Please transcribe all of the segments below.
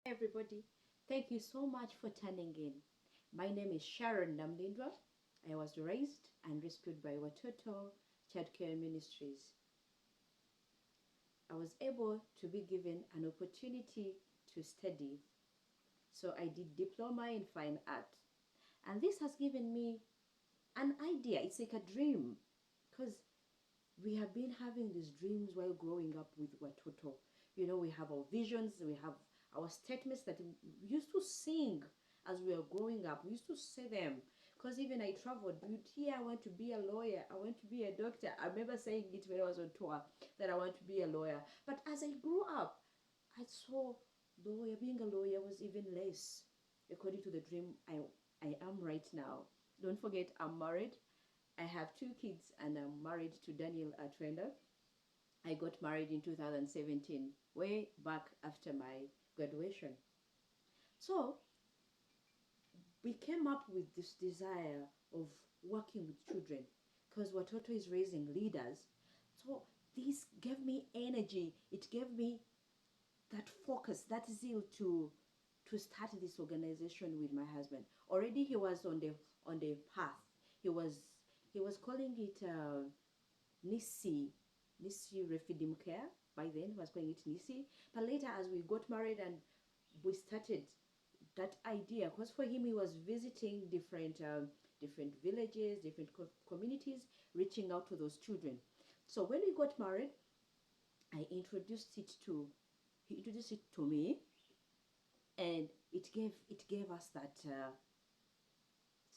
Everybody, thank you so much for tuning in. My name is Sharon Namlindwa. I was raised and rescued by Watoto Childcare Ministries. I was able to be given an opportunity to study, so I did diploma in fine art. And this has given me an idea. It's like a dream, because we have been having these dreams while growing up with Watoto. You know, we have our visions, we have our statements that we used to sing as we were growing up. We used to say them. Because even I traveled, here I want to be a lawyer, I want to be a doctor. I remember saying it when I was on tour, that I want to be a lawyer. But as I grew up, I saw being a lawyer was even less according to the dream I am right now. Don't forget, I'm married. I have 2 kids and I'm married to Daniel Atwenda. I got married in 2017, way back after my graduation. So we came up with this desire of working with children because Watoto is raising leaders. So this gave me energy. It gave me that focus, that zeal to start this organization with my husband. Already he was on the path. He was calling it Nisi Refidim Care. By then he was calling it Nisi. But later, as we got married and we started that idea, because for him he was visiting different villages, different communities, reaching out to those children. So when we got married, I introduced it to he introduced it to me, and it gave us that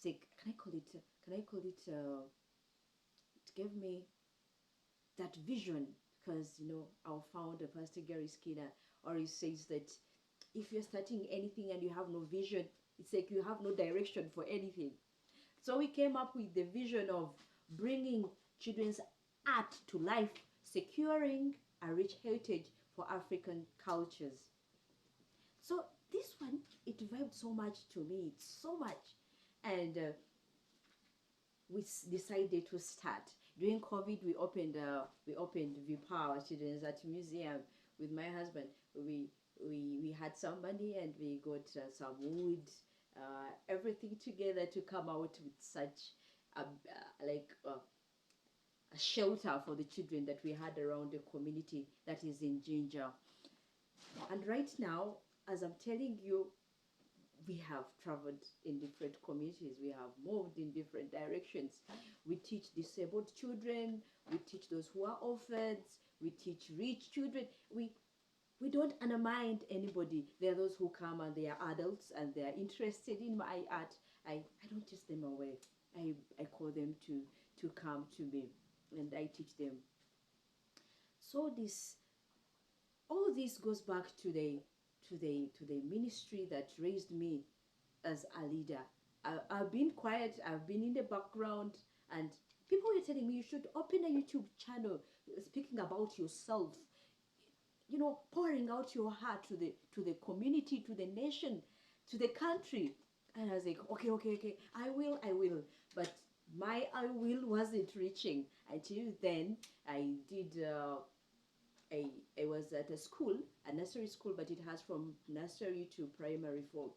say, it gave me that vision, because our founder, Pastor Gary Skinner, always says that if you're starting anything and you have no vision, it's like you have no direction for anything. So we came up with the vision of bringing children's art to life, securing a rich heritage for African cultures. So this one, it vibed so much to me, so much. And we decided to start. During COVID, we opened VPAR, Children's Art Museum, with my husband. We had some money and we got some wood, everything together to come out with such a shelter for the children that we had around the community that is in Ginger. And right now, as I'm telling you, we have traveled in different communities. We have moved in different directions. We teach disabled children. We teach those who are orphans. We teach rich children. We don't undermine anybody. There are those who come and they are adults and they are interested in my art. I don't chase them away. I call them to come to me, and I teach them. So all this goes back to the ministry that raised me as a leader. I've been quiet. I've been in the background, and people were telling me you should open a YouTube channel speaking about yourself. Pouring out your heart to the community, to the nation, to the country. And I was like, okay, I will. But my I will wasn't reaching. Until then, I did. I was at a school, a nursery school, but it has from nursery to primary 4.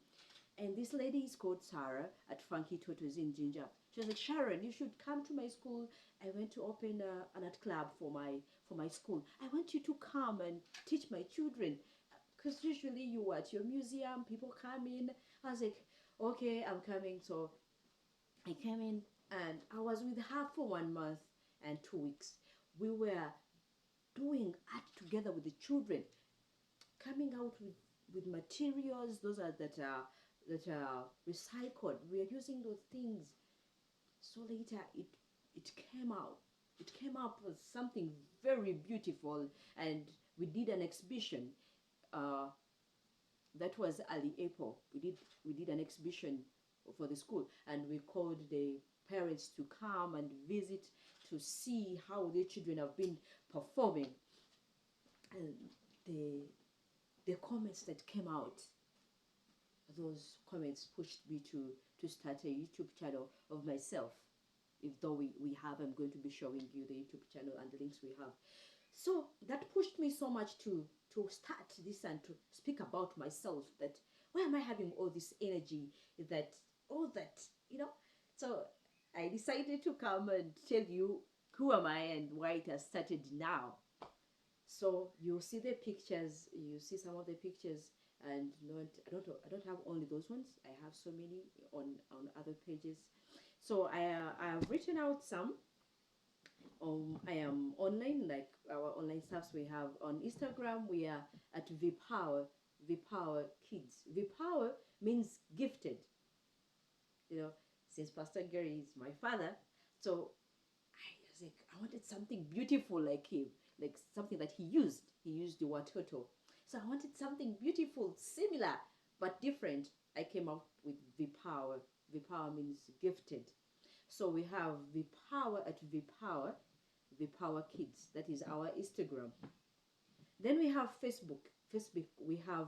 And this lady is called Sarah at Funky Totos in Ginger. She was like, Sharon, you should come to my school. I went to open an art club for my school. I want you to come and teach my children. Because usually you at your museum, people come in. I was like, okay, I'm coming. So I came in and I was with her for 1 month and 2 weeks. We were doing art together with the children, coming out with materials, those that are recycled. We are using those things. So later it came out. It came up with something very beautiful, and we did an exhibition. That was early April. We did an exhibition for the school, and we called the parents to come and visit to see how their children have been performing. And the comments that came out, those comments pushed me to start a YouTube channel of myself. If though we have, I'm going to be showing you the YouTube channel and the links we have. So that pushed me so much to to start this and to speak about myself, that why am I having all this energy, that all that, you know. So I decided to come and tell you who am I and why it has started now. So you see the pictures, you see some of the pictures, and not, I don't have only those ones. I have so many on other pages. So I have written out some. I am online, like our online stuffs we have on Instagram. We are at Vpower Kids. Vpower means gifted. You know, since Pastor Gary is my father, so I was like, I wanted something beautiful like him, like something that he used. He used the watoto. So I wanted something beautiful, similar, but different. I came up with Vpower. Vpower means gifted. So we have Vpower at Vpower Kids. That is our Instagram. Then we have Facebook. Facebook, we have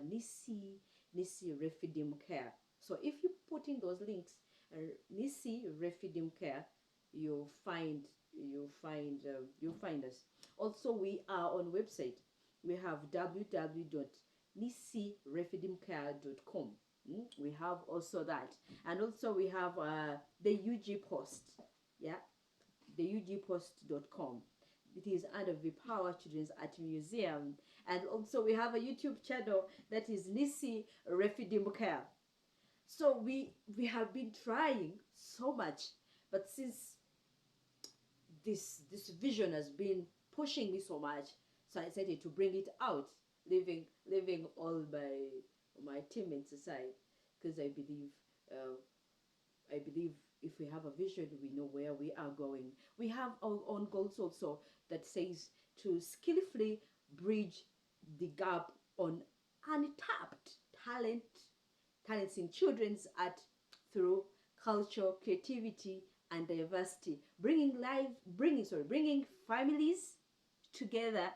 Nisi Refidim Care. So if you put in those links, Nisi Refidim Care, you'll find us. Also, we are on website. We have www.nisirefidimcare.com. We have also that, and also we have the UG Post. Yeah, the ugpost.com. It is under Vpower Children's Art Museum. And also we have a YouTube channel that is Nisi Refidim Care. So we have been trying so much, but since this vision has been pushing me so much, so I decided to bring it out, leaving all my teammates aside, because I believe if we have a vision, we know where we are going. We have our own goals also that says to skillfully bridge the gap on untapped talents in children's art through culture, creativity, and diversity, bringing families together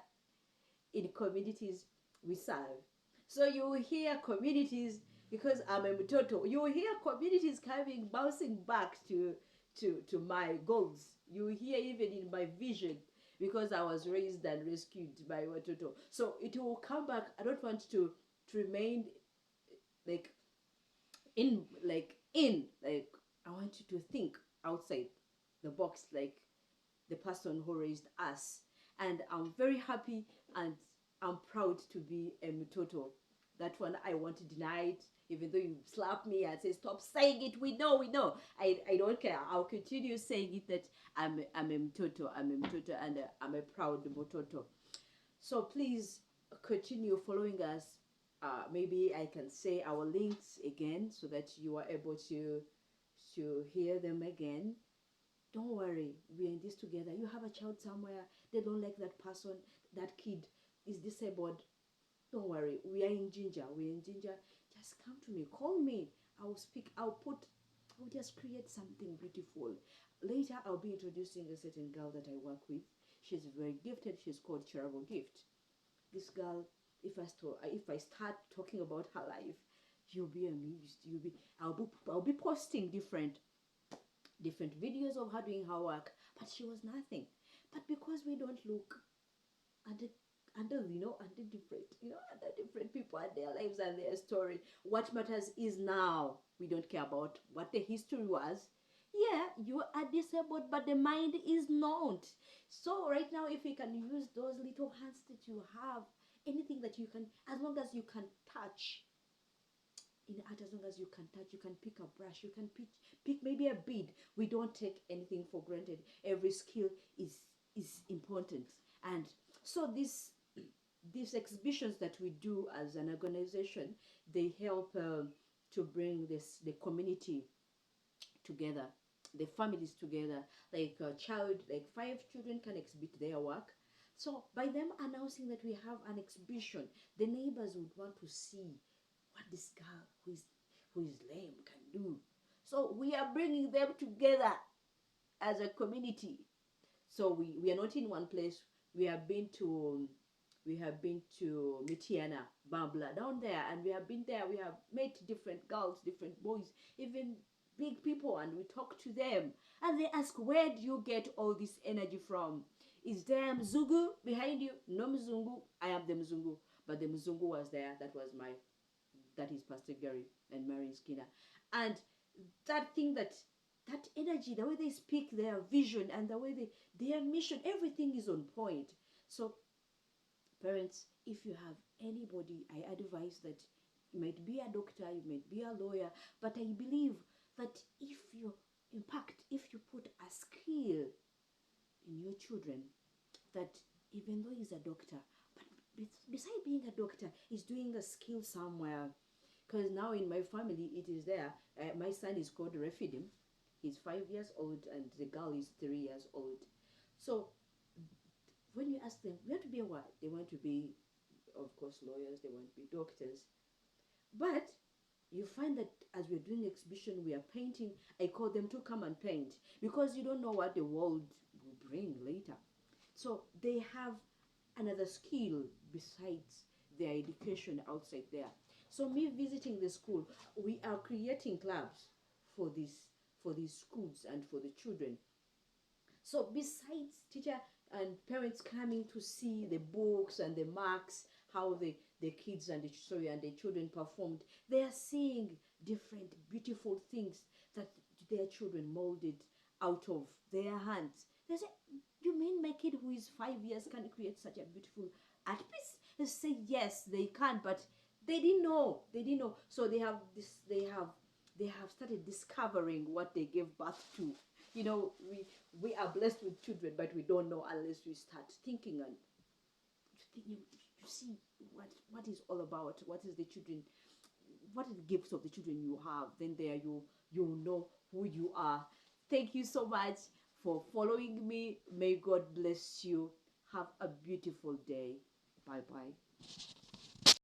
in communities we serve. So you will hear communities, because I'm a Mtoto, you will hear communities bouncing back to my goals. You will hear even in my vision, because I was raised and rescued by Watoto. So it will come back. I don't want to remain like I want you to think outside the box, like the person who raised us. And I'm very happy and I'm proud to be a Mtoto. That one I want to deny it, even though you slap me and say stop saying it. We know. I don't care. I'll continue saying it, that I'm a Mtoto. I'm a Mtoto, and I'm a proud Mtoto. So please continue following us. Maybe I can say our links again so that you are able to hear them again. Don't worry, we are in this together. You have a child somewhere, they don't like that person, that kid is disabled. Don't worry, we are in Ginger. Just come to me, call me. I'll speak. I'll just create something beautiful. Later, I'll be introducing a certain girl that I work with. She's very gifted. She's called Cherable Gift. This girl, if I start talking about her life, you'll be amused. I'll be posting different videos of her doing her work, but she was nothing. But because we don't look under different people and their lives and their story, what matters is now. We don't care about what the history was. Yeah, you are disabled, but the mind is not. So right now, if you can use those little hands that you have, anything that you can, as long as you can touch in art, as long as you can touch, you can pick a brush, you can pick maybe a bead. We don't take anything for granted. Every skill is important. And so these exhibitions that we do as an organization, they help to bring the community together, the families together. Like a child, like 5 children can exhibit their work. So by them announcing that we have an exhibition, the neighbors would want to see what this girl who is lame can do. So we are bringing them together as a community. So we are not in one place. We have been to Mitiana, Bambla, down there, and we have been there. We have met different girls, different boys, even big people, and we talk to them. And they ask, where do you get all this energy from? Is there Mzungu behind you? No Mzungu. I am the Mzungu. But the Mzungu was there. That is Pastor Gary and Mary Skinner. And that thing, that energy, the way they speak, their vision, and the way their mission, everything is on point. So parents, if you have anybody, I advise that you might be a doctor, you might be a lawyer, but I believe that if you put a skill in your children, that even though he's a doctor, but beside being a doctor, he's doing a skill somewhere. Because now in my family, it is there. My son is called Refidim. He's 5 years old, and the girl is 3 years old. So when you ask them, you want to be a what? They want to be, of course, lawyers. They want to be doctors. But you find that as we're doing exhibition, we are painting. I call them to come and paint, because you don't know what the world will bring later. So they have another skill besides their education outside there. So me visiting the school, we are creating clubs for these schools and for the children. So besides teacher and parents coming to see the books and the marks, how the kids and the children performed, they are seeing different beautiful things that their children molded out of their hands. They say, you mean my kid who is 5 years can create such a beautiful art piece? They say yes, they can, but they didn't know. So they have started discovering what they gave birth to. You know, we are blessed with children, but we don't know unless we start thinking, and you see what is all about. What is the children? What are the gifts of the children you have? Then there you know who you are. Thank you so much for following me. May God bless you. Have a beautiful day. Bye bye.